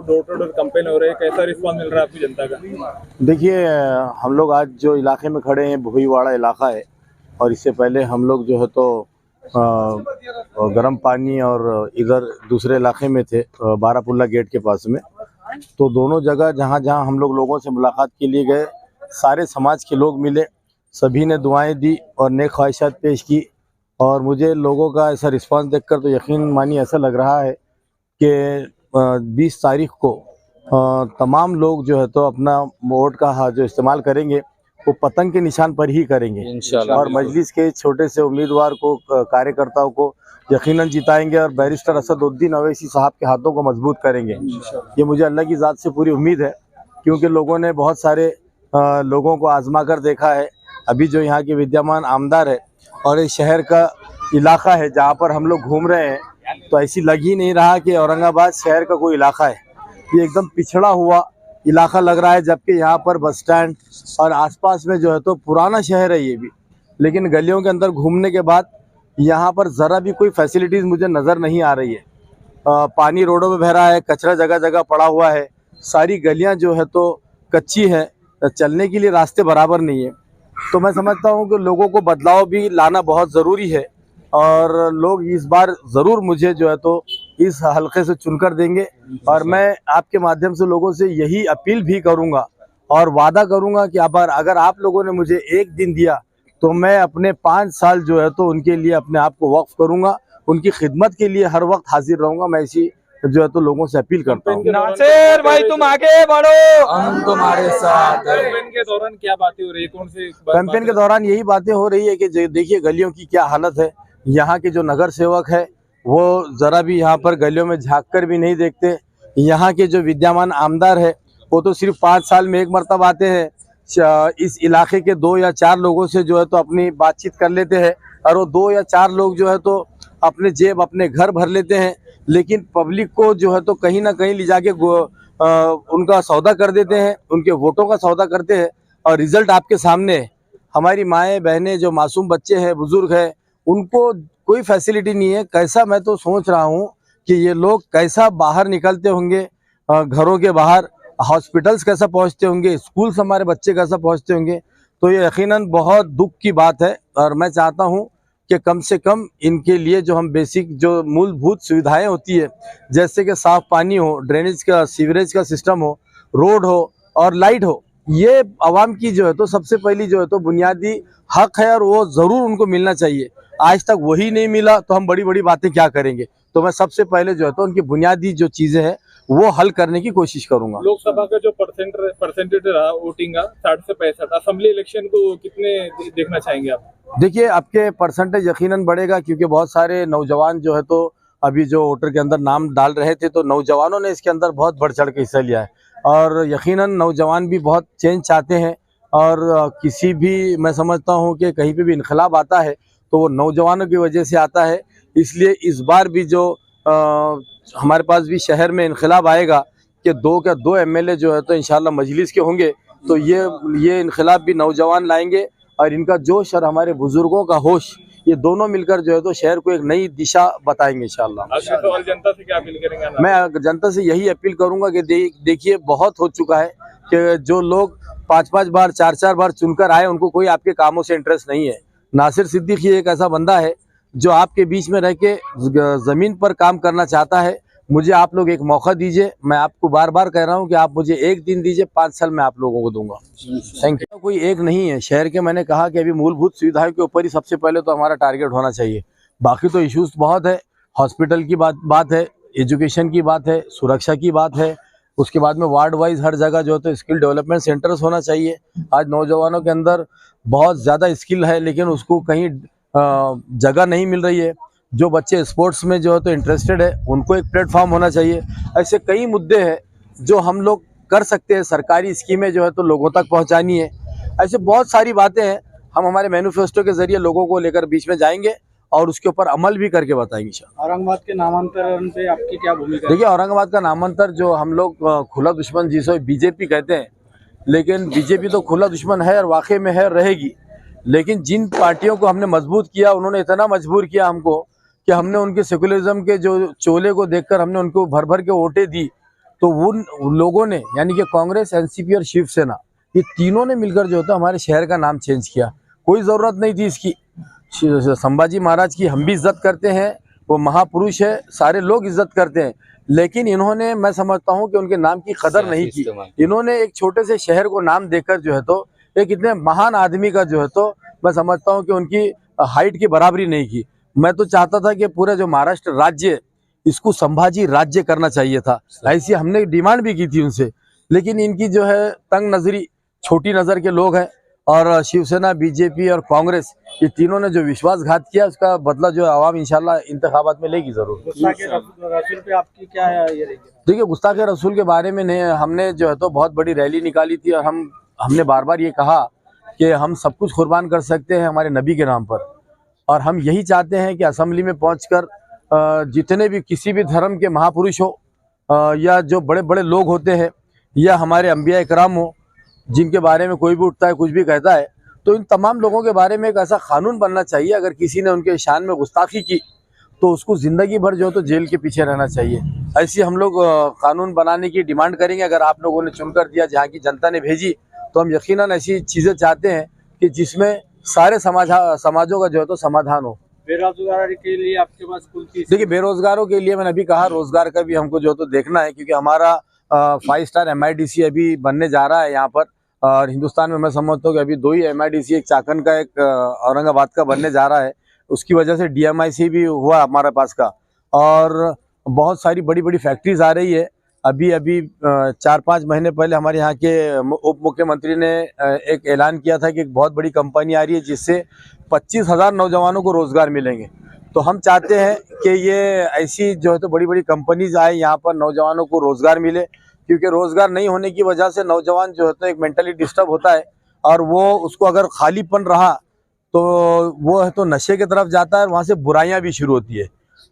Door to door campaign हो रहे हैं, कैसा रिस्पांस मिल रहा है आपकी जनता का? देखिए, हम लोग आज जो इलाके में खड़े हैं भोईवाड़ा इलाका है, और इससे पहले हम लोग जो है तो गर्म पानी और इधर दूसरे इलाके में थे, बारापुल्ला गेट के पास में। तो दोनों जगह जहाँ जहाँ हम लोगों से मुलाकात के लिए गए, सारे समाज के लोग मिले, सभी ने दुआएं दी और नेक ख्वाहिशात पेश की। और मुझे लोगों का ऐसा रिस्पांस देखकर तो यकीन मानिए ऐसा लग रहा है कि 20 तारीख को तमाम लोग जो है तो अपना वोट का जो इस्तेमाल करेंगे वो पतंग के निशान पर ही करेंगे इंशाल्लाह, और मजलिस के छोटे से उम्मीदवार को, कार्यकर्ताओं को यकीनन जिताएंगे और बैरिस्टर असदुद्दीन अवैसी साहब के हाथों को मजबूत करेंगे। ये मुझे अल्लाह की ज़ात से पूरी उम्मीद है, क्योंकि लोगों ने बहुत सारे लोगों को आजमा कर देखा है। अभी जो यहाँ के विद्यमान आमदार है और इस शहर का इलाका है जहाँ पर हम लोग घूम रहे हैं, तो ऐसी लग ही नहीं रहा कि औरंगाबाद शहर का कोई इलाका है। ये एकदम पिछड़ा हुआ इलाका लग रहा है, जबकि यहाँ पर बस स्टैंड और आसपास में जो है तो पुराना शहर है ये भी। लेकिन गलियों के अंदर घूमने के बाद यहाँ पर ज़रा भी कोई फैसिलिटीज़ मुझे नज़र नहीं आ रही है। पानी रोडों में बह रहा है, कचरा जगह जगह पड़ा हुआ है, सारी गलियाँ जो है तो कच्ची है, चलने के लिए रास्ते बराबर नहीं है। तो मैं समझता हूँ कि लोगों को बदलाव भी लाना बहुत ज़रूरी है, और लोग इस बार ज़रूर मुझे जो है तो इस हलके से चुनकर देंगे। और मैं आपके माध्यम से लोगों से यही अपील भी करूंगा और वादा करूंगा कि अगर आप लोगों ने मुझे एक दिन दिया तो मैं अपने 5 साल जो है तो उनके लिए अपने आप को वक्फ करूंगा, उनकी खिदमत के लिए हर वक्त हाजिर रहूंगा। मैं इसी जो है तो लोगों से अपील करता हूँ। नासिर भाई तुम आगे बढ़ो, हम तुम्हारे साथ। कैंपेन के दौरान क्या बातें हो रही है, कौन सी कैंपेन के दौरान यही बातें हो रही है कि देखिए गलियों की क्या हालत है। यहाँ के जो नगर सेवक है वो ज़रा भी यहाँ पर गलियों में झाँक कर भी नहीं देखते। यहाँ के जो विद्यमान आमदार है वो तो सिर्फ 5 साल में एक मरतबा आते हैं, इस इलाके के 2 या 4 लोगों से जो है तो अपनी बातचीत कर लेते हैं, और वो 2 या 4 लोग जो है तो अपने जेब अपने घर भर लेते हैं, लेकिन पब्लिक को जो है तो कहीं ना कहीं ले जाके उनका सौदा कर देते हैं, उनके वोटों का सौदा करते हैं। और रिजल्ट आपके सामने है। हमारी माएँ बहनें, जो मासूम बच्चे हैं, बुजुर्ग हैं, उनको कोई फैसिलिटी नहीं है। कैसा, मैं तो सोच रहा हूँ कि ये लोग कैसा बाहर निकलते होंगे, घरों के बाहर, हॉस्पिटल्स कैसा पहुँचते होंगे, स्कूल्स हमारे बच्चे कैसा पहुँचते होंगे। तो ये यकीनन बहुत दुख की बात है, और मैं चाहता हूँ कि कम से कम इनके लिए जो हम बेसिक जो मूलभूत सुविधाएं होती है, जैसे कि साफ़ पानी हो, ड्रेनेज का, सीवरेज का सिस्टम हो, रोड हो और लाइट हो, ये आवाम की जो है तो सबसे पहली जो है तो बुनियादी हक है, और वो ज़रूर उनको मिलना चाहिए। आज तक वही नहीं मिला तो हम बड़ी बड़ी बातें क्या करेंगे। तो मैं सबसे पहले जो है तो उनकी बुनियादी जो चीज़ें हैं वो हल करने की कोशिश करूंगा। लोकसभा का जो परसेंटेज रहा वोटिंग का 60 से 65, असेंबली इलेक्शन को कितने देखना चाहेंगे आप? देखिए, आपके परसेंटेज यकीनन बढ़ेगा, क्योंकि बहुत सारे नौजवान जो है तो अभी जो वोटर के अंदर नाम डाल रहे थे, तो नौजवानों ने इसके अंदर बहुत बढ़ चढ़ के हिस्सा लिया है। और यकीनन नौजवान भी बहुत चेंज चाहते हैं, और किसी भी, मैं समझता हूँ कि कहीं पे भी इनकलाब आता है तो वो नौजवानों की वजह से आता है। इसलिए इस बार भी जो हमारे पास भी शहर में इनकलाब आएगा कि 2 एमएलए जो है तो इंशाल्लाह मजलिस के होंगे, तो ये इनकलाब भी नौजवान लाएंगे, और इनका जोश और हमारे बुजुर्गों का होश, ये दोनों मिलकर जो है तो शहर को एक नई दिशा बताएंगे इंशाल्लाह। और जनता से क्या अपील करेंगे? मैं जनता से यही अपील करूंगा कि देखिए, बहुत हो चुका है कि जो लोग 5-5 बार 4-4 बार चुनकर आए, उनको कोई आपके कामों से इंटरेस्ट नहीं है। नासिर सिद्दीकी एक ऐसा बंदा है जो आपके बीच में रह के ज़मीन पर काम करना चाहता है। मुझे आप लोग एक मौका दीजिए, मैं आपको बार बार कह रहा हूं कि आप मुझे एक दिन दीजिए, 5 साल मैं आप लोगों को दूंगा। Thank you. कोई एक नहीं है शहर के, मैंने कहा कि अभी मूलभूत सुविधाओं के ऊपर ही सबसे पहले तो हमारा टारगेट होना चाहिए। बाकी तो इश्यूज बहुत है, हॉस्पिटल की बात है, एजुकेशन की बात है, सुरक्षा की बात है, उसके बाद में वार्ड वाइज हर जगह जो है तो स्किल डेवलपमेंट सेंटर्स होना चाहिए। आज नौजवानों के अंदर बहुत ज़्यादा स्किल है, लेकिन उसको कहीं जगह नहीं मिल रही है। जो बच्चे स्पोर्ट्स में जो है तो इंटरेस्टेड है, उनको एक प्लेटफॉर्म होना चाहिए। ऐसे कई मुद्दे हैं जो हम लोग कर सकते हैं। सरकारी स्कीमें जो है तो लोगों तक पहुंचानी है। ऐसे बहुत सारी बातें हैं, हम हमारे मैनिफेस्टो के जरिए लोगों को लेकर बीच में जाएंगे और उसके ऊपर अमल भी करके बताएंगे। औरंगाबाद के नामांतरण पे आपकी क्या भूमिका? देखिए, औरंगाबाद का नामांतर जो हम लोग खुला दुश्मन जिसे बीजेपी कहते हैं, लेकिन बीजेपी तो खुला दुश्मन है और वाकई में है, रहेगी। लेकिन जिन पार्टियों को हमने मजबूत किया, उन्होंने इतना मजबूर किया हमको कि हमने उनके सेकुलरिज्म के जो चोले को देखकर हमने उनको भर भर के वोटें दी। तो उन लोगों ने यानी कि कांग्रेस, एनसीपी और शिवसेना, ये तीनों ने मिलकर जो होता हमारे शहर का नाम चेंज किया। कोई ज़रूरत नहीं थी इसकी। संभाजी महाराज की हम भी इज्जत करते हैं, वो महापुरुष है, सारे लोग इज्जत करते हैं, लेकिन इन्होंने, मैं समझता हूं कि उनके नाम की कदर नहीं की। इन्होंने एक छोटे से शहर को नाम देकर जो है तो एक इतने महान आदमी का जो है तो मैं समझता हूं कि उनकी हाइट की बराबरी नहीं की। मैं तो चाहता था कि पूरे जो महाराष्ट्र राज्य, इसको संभाजी राज्य करना चाहिए था, ऐसी हमने डिमांड भी की थी उनसे, लेकिन इनकी जो है तंग नजरी, छोटी नज़र के लोग हैं, और शिवसेना, बीजेपी और कांग्रेस, ये तीनों ने जो विश्वासघात किया उसका बदला जो आवाम इंशाल्लाह इंतखाबात में लेगी जरूर। गुस्ताखे रसूल पे आपकी क्या है ये रहेगी? देखिए, गुस्ताखे रसूल के बारे में हमने जो है तो बहुत बड़ी रैली निकाली थी, और हमने बार बार ये कहा कि हम सब कुछ कुर्बान कर सकते हैं हमारे नबी के नाम पर, और हम यही चाहते हैं कि असेंबली में पहुंचकर जितने भी किसी भी धर्म के महापुरुष हो, या जो बड़े बड़े लोग होते हैं, या हमारे अंबिया इकराम हो, जिनके बारे में कोई भी उठता है, कुछ भी कहता है, तो इन तमाम लोगों के बारे में एक ऐसा कानून बनना चाहिए, अगर किसी ने उनके शान में गुस्ताखी की तो उसको ज़िंदगी भर जो है तो जेल के पीछे रहना चाहिए। ऐसी हम लोग कानून बनाने की डिमांड करेंगे। अगर आप लोगों ने चुनकर दिया, जहाँ की जनता ने भेजी, तो हम यकीनन ऐसी चीज़ें चाहते हैं कि जिसमें सारे समाजों का जो है तो समाधान हो। बेरोजगार के लिए आपके पास कुल की? देखिए, बेरोजगारों के लिए मैंने अभी कहा, रोजगार का भी हमको जो तो देखना है, क्योंकि हमारा 5 स्टार MIDC अभी बनने जा रहा है यहाँ पर, और हिंदुस्तान में मैं समझता हूँ कि अभी 2 ही MIDC, एक चाकन का, एक औरंगाबाद का बनने जा रहा है। उसकी वजह से DMIC भी हुआ हमारे पास का, और बहुत सारी बड़ी बड़ी फैक्ट्रीज आ रही है। अभी 4-5 महीने पहले हमारे यहाँ के उप मुख्यमंत्री ने एक ऐलान किया था कि एक बहुत बड़ी कंपनी आ रही है, जिससे 25,000 नौजवानों को रोजगार मिलेंगे। तो हम चाहते हैं कि ये ऐसी जो है तो बड़ी बड़ी कंपनीज आए, यहाँ पर नौजवानों को रोजगार मिले, क्योंकि रोजगार नहीं होने की वजह से नौजवान जो है तो एक मेंटली डिस्टर्ब होता है, और वो उसको अगर खालीपन रहा तो वो है तो नशे की तरफ जाता है, और वहाँ से बुराइयां भी शुरू होती है।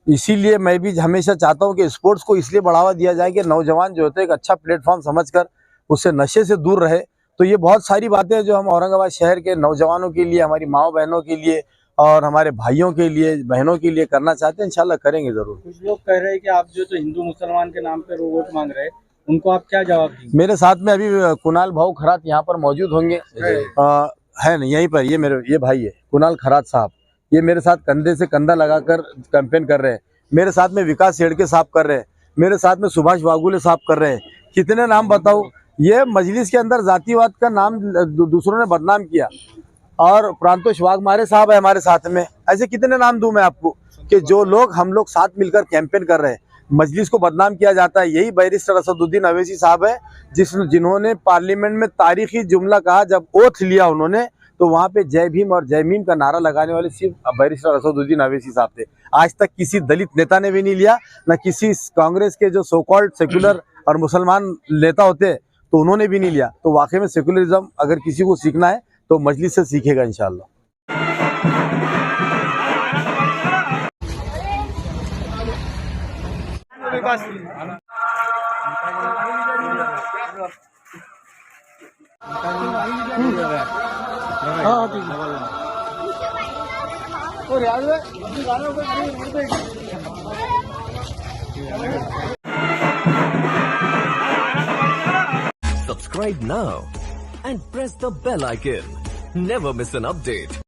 इसीलिए मैं भी हमेशा चाहता हूँ कि स्पोर्ट्स को इसलिए बढ़ावा दिया जाए कि नौजवान जो है तो एक अच्छा प्लेटफॉर्म समझकर उससे नशे से दूर रहे। तो ये बहुत सारी बातें हैं जो हम औरंगाबाद शहर के नौजवानों के लिए, हमारी माँ बहनों के लिए और हमारे भाइयों के लिए, बहनों के लिए करना चाहते हैं। इंशाल्लाह करेंगे जरूर। कुछ लोग कह रहे हैं कि आप जो तो हिंदू मुसलमान के नाम पर वोट मांग रहे हैं, उनको आप क्या जवाब देंगे? मेरे साथ में अभी कुणाल भाऊ खरात यहाँ पर मौजूद होंगे, है ना, यहीं पर, ये भाई है कुणाल खरात साहब, ये मेरे साथ कंधे से कंधा लगाकर कैंपेन कर रहे हैं। मेरे साथ में विकास शेड़के साहब कर रहे हैं, मेरे साथ में सुभाष वागुले साहब कर रहे हैं। कितने नाम बताऊं? ये मजलिस के अंदर जातिवाद का नाम दूसरों ने बदनाम किया, और प्रांतोष वाघमारे साहब है हमारे साथ में। ऐसे कितने नाम दूं मैं आपको कि जो लोग, हम लोग साथ मिलकर कैंपेन कर रहे हैं, मजलिस को बदनाम किया जाता है। यही बैरिस्टर असदुद्दीन अवैसी साहब है, जिन्होंने पार्लियामेंट में तारीखी जुमला कहा, जब ओथ लिया उन्होंने, तो वहाँ पे जय भीम और जय मीम का नारा लगाने वाले सिर्फ बैरिस्टर असदुद्दीन अवैसी साहब थे। आज तक किसी दलित नेता ने भी नहीं लिया, न किसी कांग्रेस के जो सो कॉल्ड सेक्युलर और मुसलमान नेता होते तो उन्होंने भी नहीं लिया। तो वाकई में सेक्युलरिज्म अगर किसी को सीखना है तो मजलिस से सीखेगा इंशाल्लाह। Subscribe now and press the bell icon. Never miss an update.